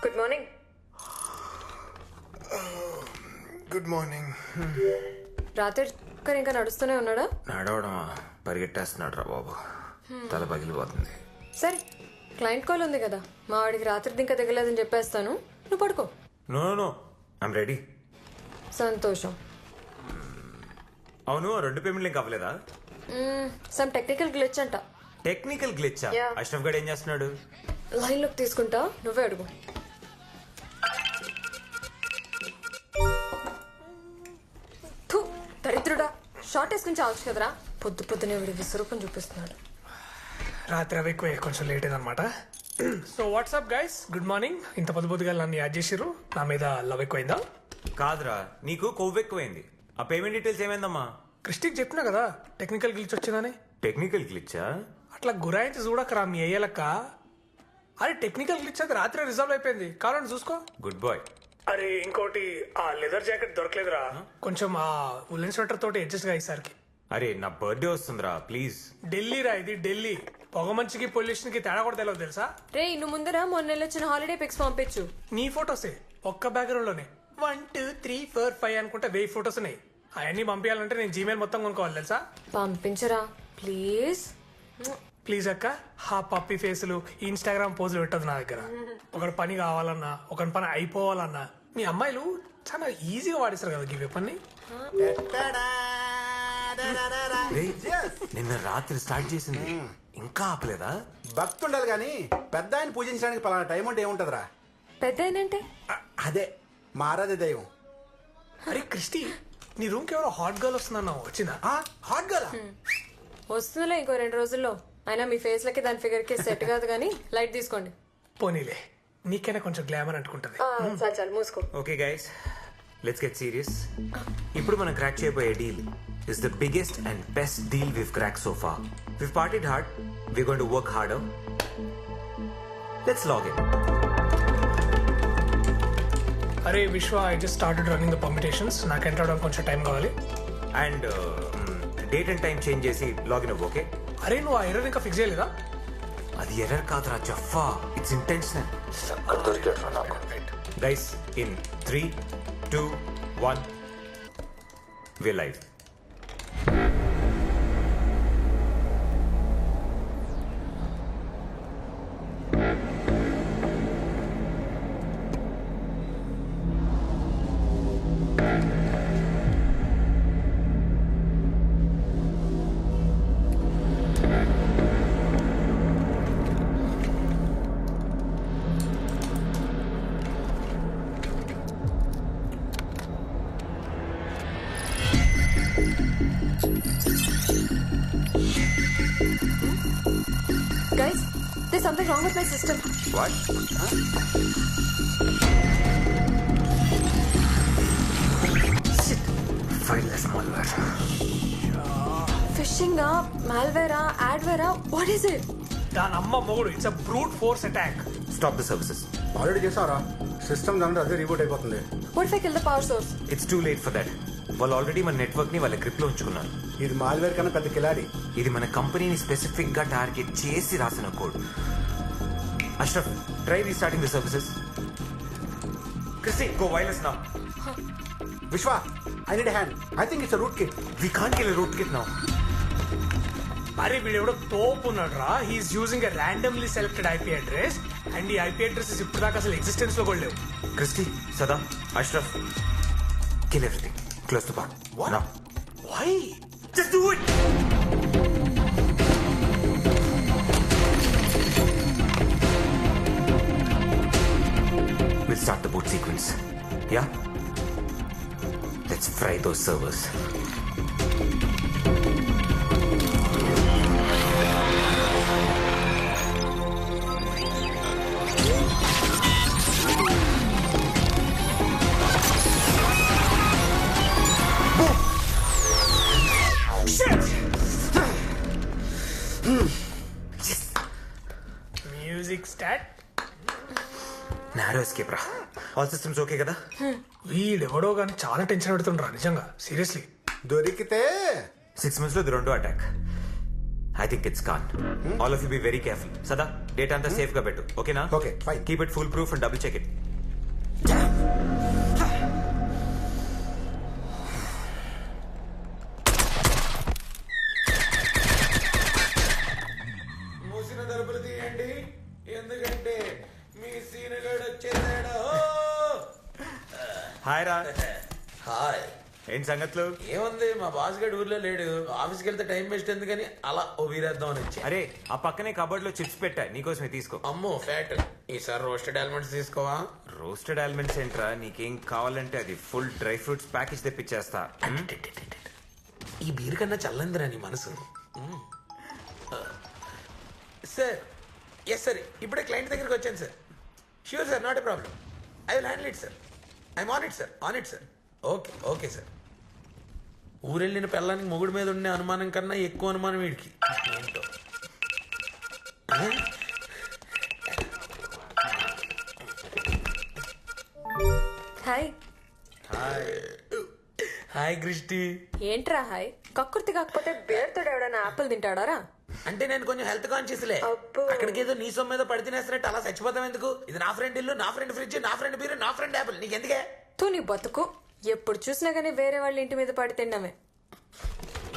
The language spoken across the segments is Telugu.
Good morning. Good morning. రాత్రి ఇంకా నడుస్తూనే ఉన్నాడా? నడవడమా, పరిగెట్టేస్తున్నాడు రా బాబు. తల పగిలిపోతుంది. సరే, క్లయింట్ కాల్ ఉంది కదా, మా వాడికి రాత్రి ఇంకా తగ్గలేదని చెప్పేస్తాను, నువ్వు పడుకో. No no, I'm ready. సంతోషం. అవును, 2 పేమెంట్లు ఇంకా అవ్వలేదా? సమ్ టెక్నికల్ గ్లిచ్ అంట. టెక్నికల్ గ్లిచ్చా? Yeah. అష్రఫ్ గడ్ ఏం చేస్తున్నాడు? లైన్లోకి తీసుకుంటా, నువ్వే అడుగు. థు, దరిద్రుడా, షార్ట్ వేసుకుని చావచ్చు కదరా. పొద్దునే వీడి విశ్వరూపం చూపిస్తున్నాడు. రాత్రి అవి ఎక్కువ, కొంచెం లేట్ అయిందనమాట. So WhatsApp guys, good morning. ఇంత పొద్దుగా నన్ను యాడ్ చేసిర్రు, నా మీద లవ్ ఎక్కువైందా? కాదురా, నీకు కొవ్వు ఎక్కువైంది. ఆ పేమెంట్ డీటెయిల్స్ ఏమైందమ్మా? క్రిస్టిక్ చెప్పినా కదా టెక్నికల్ గ్లిచ్ వచ్చిందని. టెక్నికల్ గ్లిచ్చా? అట్లా గురాయించి చూడకరా మీ అయ్యలక్క. అరే టెక్నికల్ గ్లిచ్ అది రాత్రి రిజాల్వ్ అయిపోయింది, కావాలని చూసుకో. Good boy. అరే ఇంకోటి, ఆ లెదర్ జాకెట్ దొరకలేదురా, కొంచెం ఆ ఉల్లెన్ స్వెటర్ తోటి అడ్జస్ట్ గా ఈసారికి. అరే నా బర్త్డే వస్తుందిరా, ప్లీజ్. ఢిల్లీ రా ఇది, ఢిల్లీ. పొగ మంచికి పొల్యూషన్ కి తేడా కూడా తెలియదు తెలుసా? రే, నువ్వు ముందర మొన్న వచ్చిన హాలిడే పిక్స్ పంపించు. నీ ఫొటోసే ఒక్క బ్యాక్గ్రౌండ్ లోనే 1 2 3 4 5 అనుకుంటే 1000 ఫొటోస్ ఉన్నాయి. అవన్నీ పంపించాలంటే నేను జీమెయిల్ మొత్తం కొనుక్కోవాలి తెలుసా? పంపించరా ప్లీజ్. ప్లీజ్ అక్క, హా పప్పి ఫేసులు ఇన్స్టాగ్రామ్ పోజులు పెట్టదు నా దగ్గర. ఒకటి పని కావాలన్నా, ఒకటి పని అయిపోవాలన్నా మీ అమ్మాయిలు చాలా ఈజీగా వాడిస్తారు కదా ఈ పని. రేయ్, నిన్న రాత్రి స్టార్ట్ చేసింది, ఇంకా ఆపలేదా? భక్తి ఉండాలి కానీ పెద్ద ఆయన పూజించడానికి పలానా టైం అంటే ఏముంటదిరా? పెద్ద ఏంటంటే అదే మారాదే దైవం. అరే క్రిస్టి, నీ రూమ్ కి ఎవరో హాట్ గర్ల్ వస్తుందన్నావు, వచ్చిందా? హాట్ గర్ల్ వస్తుందిలే ఇంకో 2 రోజుల్లో. అయినా మీ ఫేస్ లకి దాని ఫిగర్ కి సెట్ కాదు కానీ లైట్ తీసుకోండి. పోనీలే, నీకైనా కొంచెం గ్లామర్ అంటుకుంటది. చాలు చాలు మూసుకో. Okay guys, let's get serious. ఇప్పుడు మనం క్రాక్ చేయబోయే deal is the biggest and best deal we've cracked so far. We've partied hard, we're going to work harder. Let's log in. అరే విశ్వ, I just started running the permutations. నాకు ఎంటర్ అవడానికి కొంచెం టైం కావాలి. And date and time change చేసి లాగిన్ అవ్వు, ఓకే? అరే నువ్వు ఆ ఎర్రర్ ఇంకా ఫిక్స్ చేయలేదా? అది ఎర్రర్ కాదురా జఫా, it's intentional. Guys, in 3 2 1 we're live. Guys, there's something wrong with my system. What? Shit. Fileless malware. Phishing, malware, adware, what is it? దాని అమ్మ మొగుడు, it's a brute force attack. Stop the services. Already చేసావరా? సిస్టమ్ దాంట్లో అదే రిపోర్ట్ అయిపోతుంది. What if I kill the power source? It's too late for that. వాళ్ళు ఆల్రెడీ మన నెట్వర్క్ ని వాళ్ళ గ్రిప్ లో ఉంచుకున్నారు. ఇది మాల్వేర్ కన్నా పెద్ద కిలాడి. ఇది మన కంపెనీని స్పెసిఫిక్ గా టార్గెట్ చేసి రాసిన code. Ashraf, try restarting the services. Christy, go wireless now. Vishwa, I need hand. I think it's rootkit. We can't kill rootkit now. అరే వీడెవడో తోపు ఉన్నాడు రా. He's using a randomly selected IP address and ఈ ఐపీ అడ్రసెస్ ఇప్పుడు దాకా అసలు ఎగ్జిస్టెన్స్ లో కూడా లేవు. Christy, Sada, Ashraf, kill everything. Close the bar. What? Now. Why? Just do it! We'll start the boot sequence. Yeah? Let's fry those servers. Music start. Narrow escape రా. ఆల్ సిస్టమ్స్ ఓకే కదా? వీడెవడో కానీ చాలా టెన్షన్ పెడుతుండ్రా నిజంగా, సీరియస్లీ. దొరికితే 6 months లో ఇది రెండో attack. I think it's con. All of you be very careful. సదా డేటా అంతా సేఫ్ గా పెట్టు, ఓకేనా? Okay, fine. Keep it fool proof and double check it. మూసిన తలుపులు తీయండి, ఎందుకంటే మీ సీనుగాడు వచ్చేసాడు. హాయ్ రా. హాయ్. ఏంటి సంగతులు? ఏముంది, మా బాస్ గడు ఊర్లో లేడు. ఆఫీస్కి వెళ్తే టైం వేస్ట్ ఎందుకని అలా ఓ వీరేద్దాం అని వచ్చి. అరే ఆ పక్కనే కబోర్డ్ లో చిప్స్ పెట్టా, నీకోసమే తీసుకో. అమ్మో ఫ్యాట్. ఈసారి రోస్టెడ్ ఆల్మండ్స్ తీసుకోవా? రోస్టెడ్ ఆల్మండ్స్ ఏంట్రా, నీకేం కావాలంటే అది ఫుల్ డ్రై ఫ్రూట్స్ ప్యాకేజ్ తెప్పించేస్తా. ఈ బీర్ కన్నా చల్లందిరా నీ మనసు. సార్, ఎస్ సార్, ఇప్పుడే క్లయింట్ దగ్గరికి వచ్చాను sir. Sure sir, not a problem. I will handle it sir. I'm on it sir, on it sir. Okay okay sir. ఊరెళ్ళిన పిల్లానికి మొగుడు మీద ఉండే అనుమానం కన్నా ఎక్కువ అనుమానం వీడికి. ఏంటో. హాయ్. హాయ్ క్రిస్టి. ఏంట్రా హాయ్? కక్కుర్తి కాకపోతే బేర్తో ఎవడైనా ఆపిల్ తింటాడారా? అంటే నేను కొంచెం హెల్త్ కాన్షియస్లే. అబ్బో. అక్కడికి ఏదో నీ సొమ్ము మీద పడి తినేస్తున్నట్టు అలా చచ్చిపోతాం ఎందుకు? ఇది నా ఫ్రెండ్ ఇల్లు, నా ఫ్రెండ్ ఫ్రిడ్జ్, నా ఫ్రెండ్ బీరు, నా ఫ్రెండ్ యాపిల్. నీకెందుకే? తూ నీ బతుకు. ఎప్పుడు చూసినా గానీ వేరే వాళ్ళ ఇంటి మీద పడి తిన్నామే.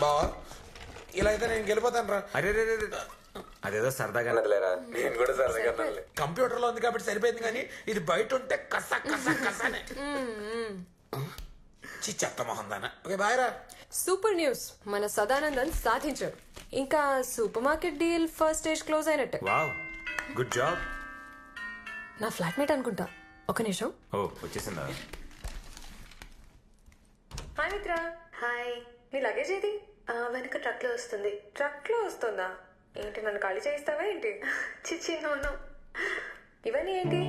బావా, ఇలా అయితే నేను గెలిపోతాను రా. అరే రే రే రే. అదేదో సరదాగా నేను కూడా సరదాగా కంప్యూటర్ లో ఉంది కాబట్టి సరిపోయింది, కానీ ఇది బయట ఉంటే కస కస కసనే. చెత్త మొహం దానా. ఓకే బాయ్ రా. సూపర్ న్యూస్, మన సదానందన్ సాధించాడు. ఇంకా supermarket deal first stage close అయినట్టే. Wow, good job. నా ఫ్లాట్మేట్ అనుకుంటా. ఒక నిమిషం. ఓ వచ్చేసిందా? హాయ్ మిత్ర. హాయ్. మీ లగేజ్ ఏది? వెనక ట్రక్ లో వస్తుంది. ట్రక్ లో వస్తుందా? ఏంటి, నన్ను ఖాళీ చేయిస్తావా ఏంటి? చిచ్చి నోను. ఇవన్నీ ఏంటి?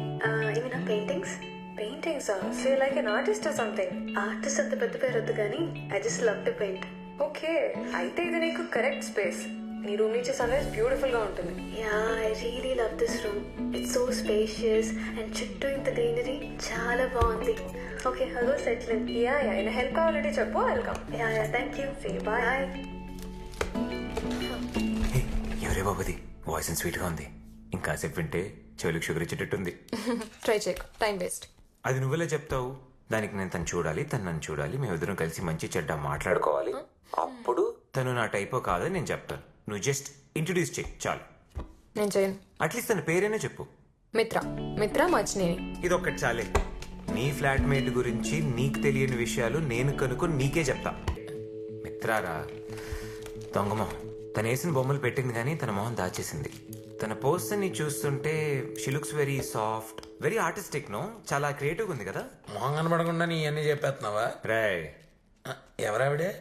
ఇవి నా paintings. Paintings. So like an artist or something. Artist అంత పెద్ద పేరు వద్దు కానీ I just love to paint. Okay, అయితే ఇది నీకు కరెక్ట్ స్పేస్. నీ రూమ్ నుంచి సన్ రైజ్ బ్యూటిఫుల్ గా ఉంటుంది. Yeah, I really love this room. It's so spacious and చుట్టూ ఇంత గ్రీనరీ చాలా బాగుంది. Okay, hello settle in. Yeah yeah, ఏమైనా హెల్ప్ కావాలంటే చెప్పు, welcome. Yeah yeah, thank you. Bye. Bye. హే, ఎవరే బాబుది? వాయిస్ స్వీట్ గా ఉంది. ఇంకాసేపు వింటే చెవులకు షుగర్ ఇచ్చేటట్టుంది. ట్రై చేయకు, టైం వేస్ట్. అది నువ్వెలా చెప్తావు? దానికి నేను తను చూడాలి, తను నన్ను చూడాలి, మేమిద్దరం కలిసి మంచి చెడ్డ మాట్లాడుకోవాలి. అప్పుడు తను నా టైపో కాదని నేను చెప్తాను. నువ్వు జస్ట్ ఇంట్రడ్యూస్ చేయి చాలు. నేను చేయను. అట్లీస్ట్ తన పేరైనా చెప్పు. మిత్ర. మిత్ర మచ్చినేని. ఇది ఒక్కటి చాలే. నీ ఫ్లాట్మేట్ గురించి నీకు తెలియని విషయాలు నేను కనుక్కొని నీకే చెప్తా. మిత్రారా, దొంగమోహం. తను వేసిన బొమ్మలు పెట్టింది కానీ తన మొహం దాచేసింది. తన పోస్టర్ ని చూస్తుంటే she looks very soft, very artistic. No, చాలా క్రియేటివ్ ఉంది కదా. మొహం కనబడకుండా నీ అన్ని చెప్పేస్తున్నావా? రే, ఎవరావిడే?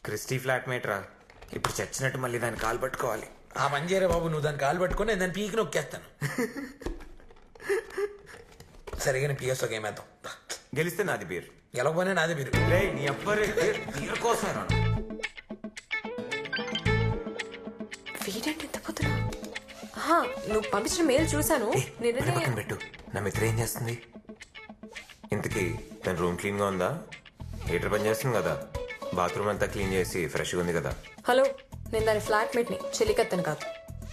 క్రిస్టీ ఫ్లాట్మేట్ రా. ఇప్పుడు చచ్చినట్టు మళ్ళీ దాన్ని కాలు పట్టుకోవాలి. ఆ పని చేయరా బాబు, నువ్వు దాన్ని కాలు పట్టుకొని నేను దాన్ని పీకి నొక్కేస్తాను. సరిగా నేను పిఎస్ఓ గేమ్ వేద్దాం. గెలిస్తే నాది బీర్, గెలవకపోయినా నాదే మీరు. రే నీ అబ్బరే బీర్ కోసం రా. వీడేంటి ఇంత పొద్దున? నువ్వు పంపించిన మెయిల్ చూసాను. పక్కన పెట్టు. నా మిత్ర ఏం చేస్తుంది ఇంతకీ? తన రూమ్ క్లీన్ గా ఉందా? హీటర్ పని చేస్తుంది కదా? బాత్రూమ్ అంతా క్లీన్ చేసి ఫ్రెష్ గా ఉంది కదా? హలో, నేను దాని ఫ్లాట్మేట్ ని, చెల్లికత్తను కాదు.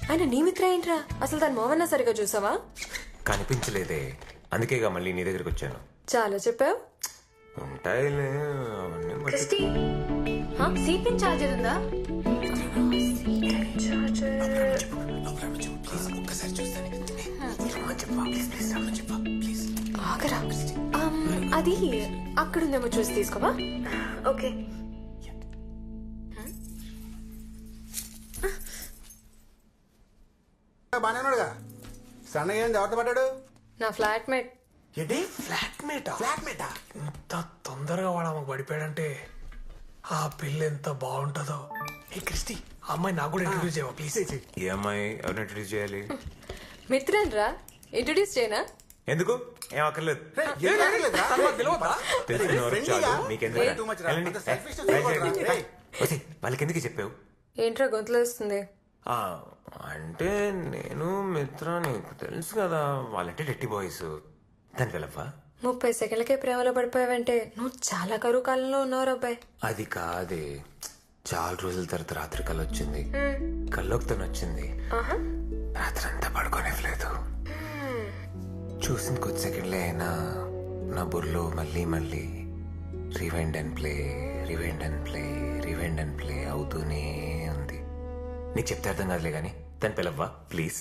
ఆయన నీ మిత్ర ఏంట్రా? అసలు దాని మొహన్నా సరిగా చూసావా? కనిపించలేదే, అందుకేగా మళ్ళీ నీ దగ్గరికి వచ్చాను. చాలా చెప్పావు. ఉంటాయిలే అవన్నీ బట్టి. క్రిస్టి, సీపింగ్ చార్జర్ ఉందా? ఆగరా. అది అక్కడుందేమో చూసి తీసుకోవా? ఓకే. బాగానే ఉన్నాడుగా. సన్నగా ఏం జాగ్రత్త పడ్డాడు. నా ఫ్లాట్మేట్. ఏంటి ఫ్లాట్మేటా? ఫ్లాట్మేటా? ఇంత తొందరగా వాడు ఆమెకు పడిపోయాడంటే ఆ పిల్ల ఎంత బాగుంటుందో. ఏ క్రిస్టి, ఆ అమ్మాయి నాకు కూడా ఇంట్రడ్యూస్ చేయవా ప్లీజ్? ఈ అమ్మాయి ఎవరిని ఇంట్రడ్యూస్ చేయాలి? మిత్రన్ రా, ఇంట్రడ్యూస్ చేయనా? ఎందుకు? ఏం అక్కర్లేదు. తెలిసిన వారు చాలు. మీకెందుకు? వెళ్ళండి. వచ్చి, వాళ్ళకి ఎందుకు చెప్పావు? ఏంట్రా గొంతులో వస్తుంది? అంటే నేను మిత్ర, నీకు తెలుసు కదా, వాళ్ళంటే డెట్టి బాయ్స్. దాని వెళ్ళవా? 30 సెకండ్లకే ప్రేమలో పడిపోయావంటే నువ్వు చాలా కరువు కాలంలో ఉన్నావు అబ్బాయి. అది కాదే, చాలా రోజుల తర్వాత రాత్రి కళ్ళు వచ్చింది. కల్లోకి తను వచ్చింది. రాత్రి అంతా పడుకోనివ్వలేదు. చూసిన కొద్ది సెకండ్లే అయినా నా బుర్రలో మళ్ళీ మళ్ళీ rewind and play rewind and play rewind and play అవుతూనే ఉంది. నీకు చెప్తే అర్థం కాదులే కానీ తను పిలవ్వా ప్లీజ్.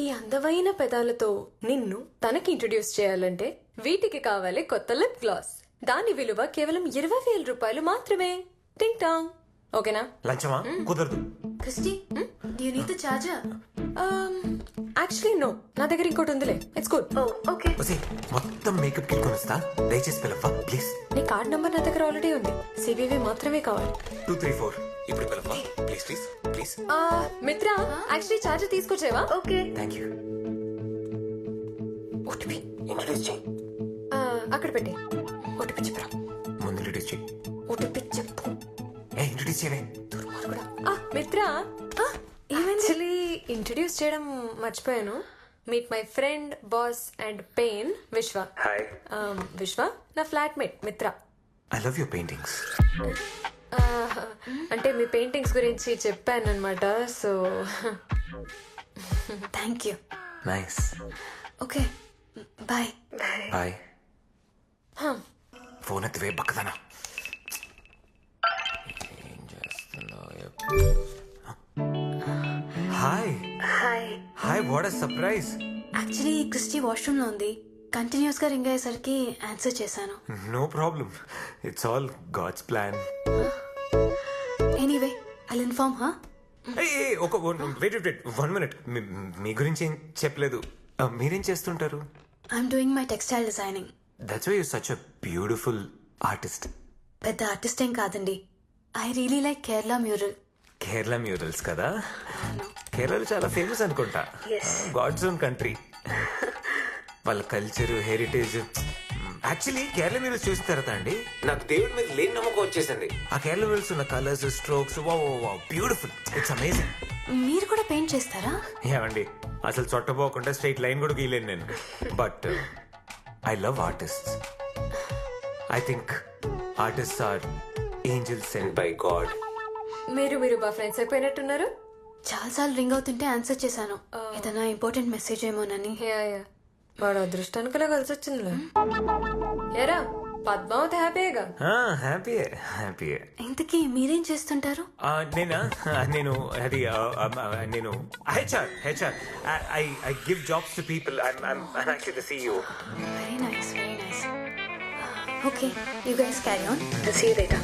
ఈ అందమైన పెదాలతో నిన్ను తనకి ఇంట్రొడ్యూస్ చేయాలంటే వీటికి కావాలి కొత్త లిప్ గ్లాస్. దాని విలువ కేవలం 20,000 రూపాయలు మాత్రమే. టింగ్ టాంగ్. ఓకేనా? లంచమా? కుదరదు. Christy, do you need the charger? Actually no, నా దగ్గర ఇంకోటి ఉందిలే. It's good. Oh, okay. మొత్తం మేకప్ కిట్ కొనిస్తా, దయచేసి పిలవ్వా ప్లీజ్. నీ కార్డ్ నంబర్ నా దగ్గర ఆల్రెడీ ఉంది. సిబివి మాత్రమే కావాలి. 234 ఇప్పుడు పిలవ్వా please please please. Mitra, actually charger తీసుకొచ్చేవా? Okay. Thank you. OTP introduce చేయి. అక్కడ పెట్టి ఓటీపీ చెప్పరా. ముందు ఇంట్రడ్యూస్ చేయి. ఓటీపీ చెప్పు. ఇంట్రడ్యూస్ చేయవే. మిత్ర, యాక్చువల్లీ ఇంట్రడ్యూస్ చేయడం మర్చిపోయాను. Meet my friend, boss and pain, Vishwa. Hi. Vishwa నా flatmate Mitra. I love your paintings. అంటే మీ పెయింటింగ్స్ గురించి చెప్పాను అనమాట. So Thank you. Nice. Okay. Bye. Bye. Phone ఎత్తివే బక్కదనా. ఏం చేస్తున్నావు? Hi. Hi. Hi, what a surprise. Actually Christy washroom లో ఉంది. కంటిన్యూస్ గా రింగ్ అయ్యేసరికి ఆన్సర్ చేశాను. No problem, it's all God's plan. Anyway I'll inform హా. ఒక వెయిట్ 1 minute. మీ గురించి ఏం చెప్పలేదు. మీరేం చేస్తుంటారు? I'm doing my textile designing. That's why you such a beautiful artist. పెద్ద ఆర్టిస్ట్ ఏం కాదండి. I really like Kerala mural. Kerala murals కదా? కేరళలో చాలా ఫేమస్ అనుకుంటా. God's own country. వాళ్ళ culture, heritage. Actually Kerala murals చూసిన తర్వాత అండి నాకు దేవుడి మీద లేని నమ్మకం వచ్చేసింది. ఆ కేరళ మ్యూరల్స్ ఉన్న colours, strokes, beautiful. It's amazing. మీరు కూడా పెయింట్ చేస్తారా? ఏమండి, అసలు చొట్టపోకుండా స్ట్రైట్ లైన్ కూడా గీయలేను నేను. But I love artist. I think artist are angels sent by God. మీరు బా ఫ్రెండ్స్ అయిపోయినట్టున్నారు. చాలాసార్లు రింగ్ అవుతుంటే ఆన్సర్ చేశాను. ఏదైనా ఇంపార్టెంట్ మెసేజ్ ఏమోనని. యా వాడు అదృష్టానికిలా కలిసి వచ్చిందిలే. లేరా పద్మావతి హ్యాపీగా? హ్యాపీయే. ఇంతకీ మీరేం చేస్తుంటారు? నేను అది నేను HR. I give jobs to people. I'm actually the CEO. Very nice. Okay, you guys carry on. I'll see you later.